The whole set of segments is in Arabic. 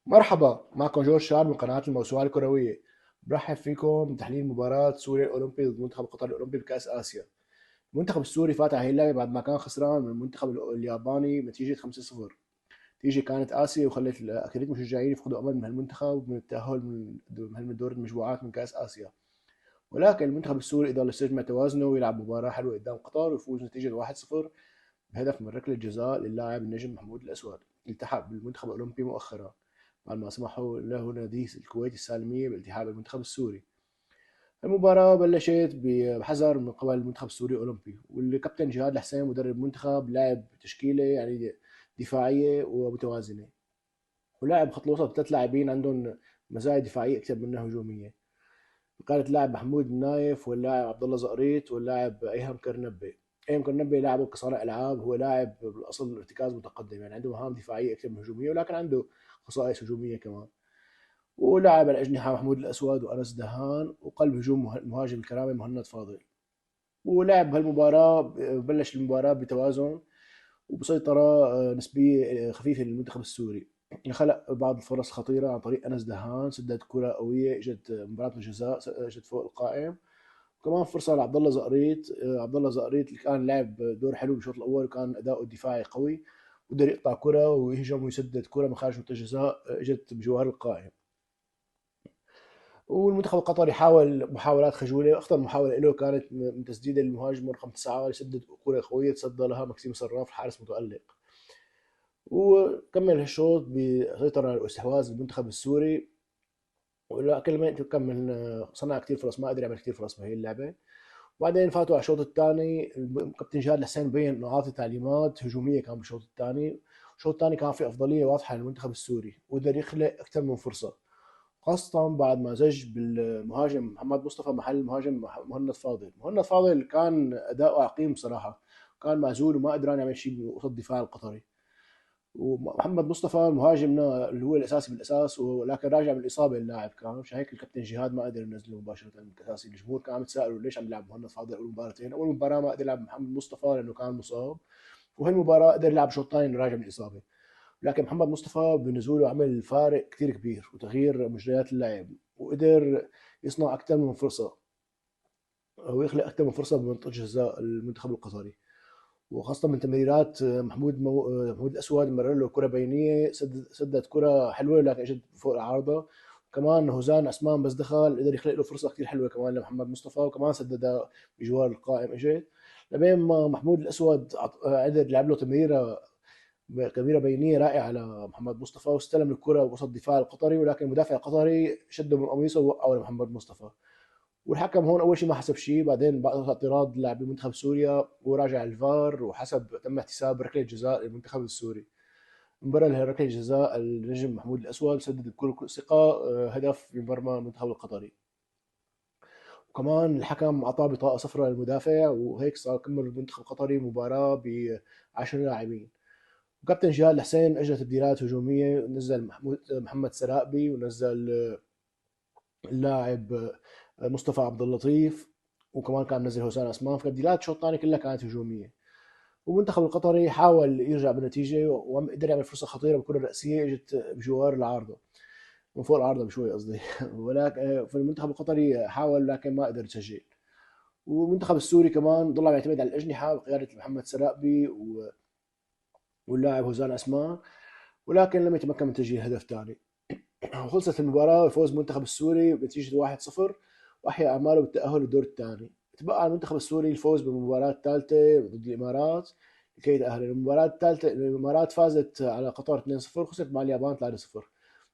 مرحبا، معكم جورج شار من قناة الموسوعة الكروية. برحب فيكم بتحليل مباراة سوريا الأولمبي ضد منتخب قطر الأولمبي بكأس آسيا. المنتخب السوري فات على هي اللعبة بعد ما كان خسران من المنتخب الياباني بنتيجة 5-0. نتيجة كانت قاسية وخلت أكثرية المشجعين يفقدوا أمل من المنتخب من التأهل من دور المجموعات من كأس آسيا. ولكن المنتخب السوري قدر يستجمع توازنه ويلعب مباراة حلوة قدام قطر ويفوز نتيجة 1-0 بهدف من ركلة جزاء للاعب النجم محمود الأسود. التحق بالمنتخب الأولمبي مؤخرا بعد ما سمحوا له نادي الكويت السالمية بالالتحاق بالمنتخب السوري. المباراة بلشت بحذر من قبل المنتخب السوري الأولمبي، والكابتن جهاد الحسين مدرب المنتخب لعب تشكيلة يعني دفاعية ومتوازنة، ولعب خط الوسط ثلاث لاعبين عندهم مزايا دفاعية أكثر منها هجومية. كانت اللاعب محمود النايف واللاعب عبد الله زقريت واللاعب ايهم كرنبي. ايهم كرنبي لاعبه كصانع العاب، هو لاعب بالاصل ارتكاز متقدم، يعني عنده مهام دفاعيه اكثر من هجوميه، ولكن عنده خصائص هجوميه كمان. ولاعب الاجنحه محمود الاسود وانس دهان، وقلب هجوم المهاجم الكرامي مهند فاضل. ولعب بهالمباراه، بلش المباراه بتوازن وبسيطرة نسبية خفيفة للمنتخب السوري. خلق بعض الفرص خطيرة عن طريق أنس دهان، سدد كرة قوية اجت مباراة من الجزاء، اجت فوق القائم. كمان فرصة لعبد الله زقريت، عبد الله زقريت اللي كان لعب دور حلو بالشوط الأول وكان أداؤه الدفاعي قوي، وقدر يقطع كرة ويهجم ويسدد كرة من خارج منطقة الجزاء اجت بجوار القائم. والمنتخب القطري حاول محاولات خجولة، أخطر محاولة له كانت من تسديد المهاجم رقم 9 يسدد كرة قوية تصدى لها مكسيم صراف الحارس متألق. وكمل الشوط بسيطرة على الاستحواذ المنتخب السوري، ولكن ما كمل صنع كثير فرص، ما قدر يعمل كثير فرص بهي اللعبة. وبعدين فاتوا على الشوط الثاني، كابتن جهاد الحسين بين انه عاطي تعليمات هجوميه كان بالشوط الثاني. الشوط الثاني كان في افضليه واضحه للمنتخب السوري وقدر يخلق اكثر من فرصه، خاصة بعد ما زج بالمهاجم محمد مصطفى محل المهاجم مهند فاضل. مهند فاضل كان أداؤه عقيم بصراحة، كان معزول وما قدران يعمل شيء وسط الدفاع القطري. ومحمد مصطفى مهاجمنا اللي هو الاساسي بالاساس، ولكن راجع من الاصابه اللاعب كان، مشان هيك الكابتن جهاد ما قدر ينزله مباشره اساسي. الجمهور كان عم يتساءلوا ليش عم يلعب مهند فاضل اول مباراتين. اول مباراه ما قدر يلعب محمد مصطفى لانه كان مصاب، وهالمباراه قدر يلعب شوط ثاني انه راجع من الاصابه. لكن محمد مصطفى بنزوله عمل فارق كثير كبير وتغيير مجريات اللعب، وقدر يصنع اكثر من فرصه او يخلق اكثر من فرصه بمنطقه جزاء المنتخب القطري. وخاصة من تمريرات محمود الأسود، مرر له كرة بينية، سدد كرة حلوة لكن اجت فوق العارضة. وكمان هوزان عثمان بس دخل قدر يخلق له فرصة كثير حلوة كمان لمحمد مصطفى، وكمان سددها بجوار القائم اجت. لبين ما محمود الأسود قدر يلعب له تمريرة كبيرة بينية رائعة على محمد مصطفى، واستلم الكرة وسط الدفاع القطري، ولكن المدافع القطري شده من قميصه ووقعه لمحمد مصطفى. والحكم هون اول شيء ما حسب شيء، بعدين بعد اعتراض لاعب منتخب سوريا وراجع الفار وحسب، تم احتساب ركله جزاء للمنتخب السوري. انبرى له ركله جزاء النجم محمود الاسود، سدد بكل ثقه هدف من مرمى المنتخب القطري. وكمان الحكم اعطاه بطاقه صفراء للمدافع، وهيك صار كمل المنتخب القطري مباراه ب 10 لاعبين. وكابتن جهاد الحسين اجرى تبديلات هجوميه، نزل محمد سرابي، ونزل اللاعب مصطفى عبد اللطيف، وكمان كان منزل حسام عثمان. فتبديلات الشوط الثاني كلها كانت هجوميه. والمنتخب القطري حاول يرجع بالنتيجه وقدر يعمل فرصه خطيره بكره راسيه اجت بجوار العارضه، من فوق العارضه بشوي قصدي. ولكن في المنتخب القطري حاول لكن ما قدر يسجل. والمنتخب السوري كمان ضل عم يعتمد على الاجنحه بقياده محمد سرابي واللاعب هوزان اسمان، ولكن لم يتمكن من تسجيل هدف ثاني. وخلصت المباراة بفوز المنتخب السوري بنتيجة 1-0، وأحيا آماله بالتأهل للدور الثاني. تبقى على المنتخب السوري الفوز بالمباراة الثالثة ضد الإمارات لكي يتأهل. المباراة الثالثة الإمارات فازت على قطر 2-0، خسرت مع اليابان 3-0.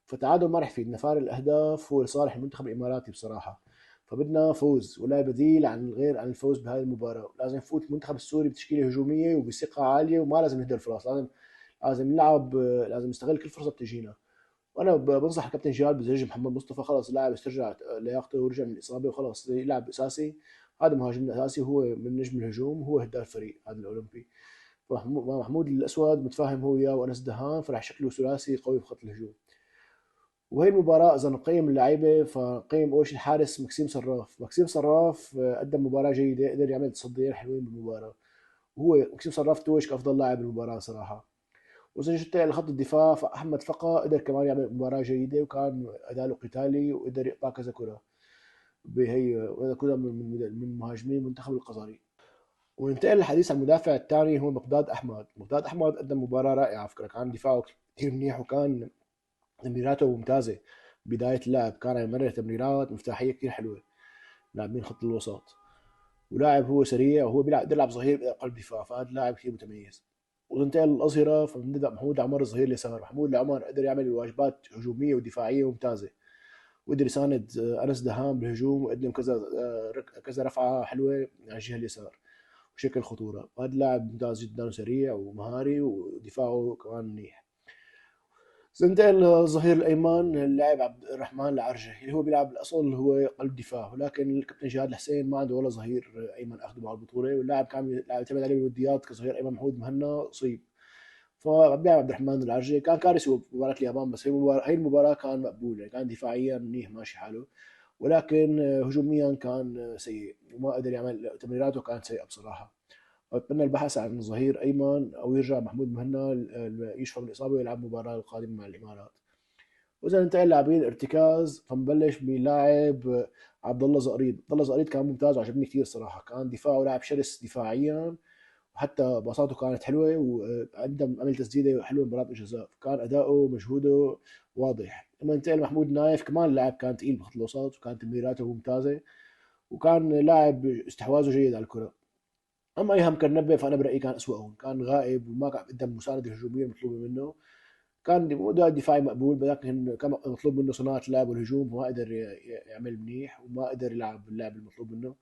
فتعادل ما رح يفيدنا، فارق الأهداف هو لصالح المنتخب الإماراتي بصراحة. فبدنا فوز، ولا بديل عن غير عن الفوز بهذه المباراة. لازم يفوت المنتخب السوري بتشكيلة هجومية وبثقة عالية، وما لازم نهدر الفرص. لازم نلعب، لازم نستغل كل فرصة بتجينا. وانا بنصح الكابتن جيرارد بزريج محمد مصطفى خلاص اللاعب استرجع لياقته ورجع من الاصابه وخلاص يلعب اساسي. هذا مهاجمنا الاساسي، هو من نجم الهجوم، هو هداف الفريق هذا الاولمبي. محمود الاسود متفاهم هو وياه وانس دهان، فراح شكله ثلاثي قوي في خط الهجوم. وهي المباراة إذا نقيم اللعيبة، فنقيم أول شيء الحارس مكسيم صراف. مكسيم صراف قدم مباراة جيدة، قدر يعمل تصديين حلوين بالمباراة، وهو مكسيم صراف توج كأفضل لاعب بالمباراة صراحة. وإذا جيت على خط الدفاع فأحمد فقا قدر كمان يعمل مباراة جيدة، وكان أداؤه قتالي وقدر يقطع كذا كرة بهي، وهذا كله من مهاجمين المنتخب القطري. وننتقل للحديث عن المدافع الثاني هو مقداد أحمد. مقداد أحمد قدم مباراة رائعة على فكرة، كان دفاعه كثير منيح، وكان تمريراته ممتازة. بداية اللعب كان يمرر تمريرات مفتاحية كثير حلوة لاعبين خط الوسط، ولاعب هو سريع، وهو بيلعب يلعب ظهير قلب دفاع، فهذا لاعب كثير متميز. وننتقل للأظهرة فبنبدأ محمود عمر الظهير اليسار. محمود العمر قدر يعمل واجبات هجومية ودفاعية ممتازة، وقدر يساند أنس دهان بالهجوم، وقدم كذا رفعة حلوة على الجهة اليسار بشكل خطورة. هذا لاعب ممتاز جدا وسريع ومهاري ودفاعه كمان منيح. سنتين الظهير الايمن اللاعب عبد الرحمن العرجي، اللي هو بيلعب بالاصل هو قلب دفاع، ولكن الكابتن جهاد الحسين ما عنده ولا ظهير ايمن اخذه مع البطوله، واللاعب كان يعتمد عليه بالوديات كظهير ايمن. محمود مهنا اصيب، فبيلعب عبد الرحمن العرجي. كان كارثي بمباراه اليابان، بس هي المباراه كان مقبوله، كان دفاعيا منيح ماشي حاله، ولكن هجوميا كان سيء وما قدر يعمل تمريراته، كانت سيئه بصراحه. واتمنى البحث عن ظهير ايمن او يرجع محمود مهنا يشفى من الاصابه ويلعب المباراه القادمه مع الامارات. واذا ننتقل لاعبين ارتكاز فنبلش بلاعب عبد الله زقريد. عبد الله زقريد كان ممتاز وعجبني كثير صراحه، كان دفاعه لاعب شرس دفاعيا، وحتى باصاته كانت حلوه، وعنده عمل تسديده حلوه مباراه الجزاء، كان اداؤه ومجهوده واضح. لما ننتقل محمود نايف، كمان لاعب كان ثقيل بخط الوسط، وكانت تمريراته ممتازه، وكان لاعب استحواذه جيد على الكره. اما ايهم كان فانا برايي كان اسوأهم، كان غائب وما كان قدم المسانده الهجوميه المطلوبه منه. كان أداء دفاعي مقبول، ولكن كان مطلوب منه صناعة اللعب والهجوم، وما قدر يعمل منيح، وما قدر يلعب اللعب المطلوب منه.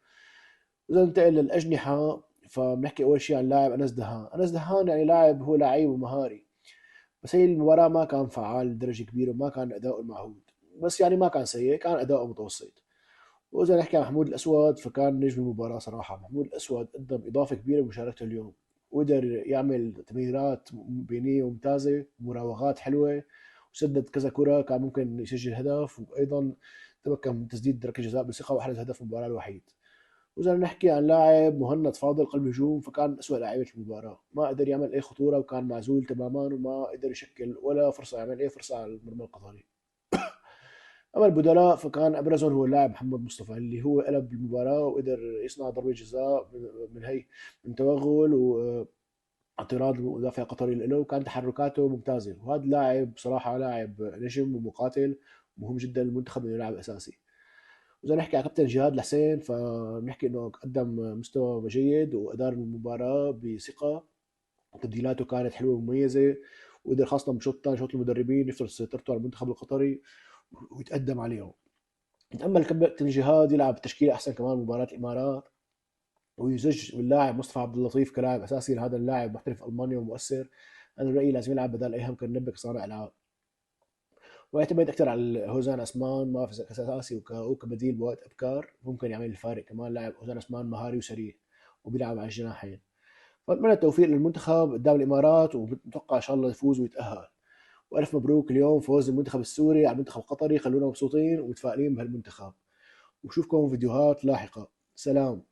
إذا ننتقل للأجنحة فبنحكي أول شيء عن لاعب أنس دهان. أنس دهان يعني لاعب هو لعيب ومهاري، بس هي المباراة ما كان فعال لدرجة كبيرة، وما كان أداؤه المعهود، بس يعني ما كان سيء، كان أداؤه متوسط. وإذا نحكي عن محمود الأسود فكان نجم المباراة صراحة. محمود الأسود قدم إضافة كبيرة بمشاركته اليوم، وقدر يعمل تمريرات بينية ممتازة ومراوغات حلوة، وسدد كذا كرة كان ممكن يسجل هدف، وأيضا تمكن من تسديد ركلة جزاء بثقة وأحرز هدف المباراة الوحيد. وإذا نحكي عن لاعب مهند فاضل قلب هجوم فكان أسوأ لاعبين المباراة، ما قدر يعمل أي خطورة، وكان معزول تماما، وما قدر يشكل ولا فرصة، يعمل أي فرصة على المرمى القطري. اما البدلاء فكان ابرزهم هو اللاعب محمد مصطفى، اللي هو قلب المباراه وقدر يصنع ضربه جزاء من توغل واعتراض المدافع القطري له، وكان تحركاته ممتازه. وهذا اللاعب بصراحه لاعب نجم ومقاتل، مهم جدا للمنتخب انه يلعب اساسي. واذا نحكي عن كابتن جهاد الحسين فبنحكي انه قدم مستوى جيد، وادار المباراه بثقه، وتبديلاته كانت حلوه ومميزه، وقدر خاصه بشوط ثاني شوط المدربين يفرض سيطرته على المنتخب القطري ويتقدم عليهم. نتأمل كابتن جهاد يلعب بتشكيلة أحسن كمان مباراة الإمارات، ويزج باللاعب مصطفى عبد اللطيف كلاعب أساسي. لهذا اللاعب محترف ألمانيا ومؤثر، أنا برأيي لازم يلعب بدل أيهم كنبي كصانع ألعاب، ويعتمد أكثر على هوزان أسمان ما في كأساسي وكبديل بوقت أبكار، ممكن يعمل الفارق. كمان لاعب هوزان أسمان مهاري وسريع وبيلعب على الجناحين. فأتمنى التوفيق للمنتخب قدام الإمارات، ونتوقع إن شاء الله يفوز ويتأهل. والف مبروك اليوم فوز المنتخب السوري على المنتخب القطري، خلونا مبسوطين ومتفائلين بهالمنتخب، وشوفكم فيديوهات لاحقة. سلام.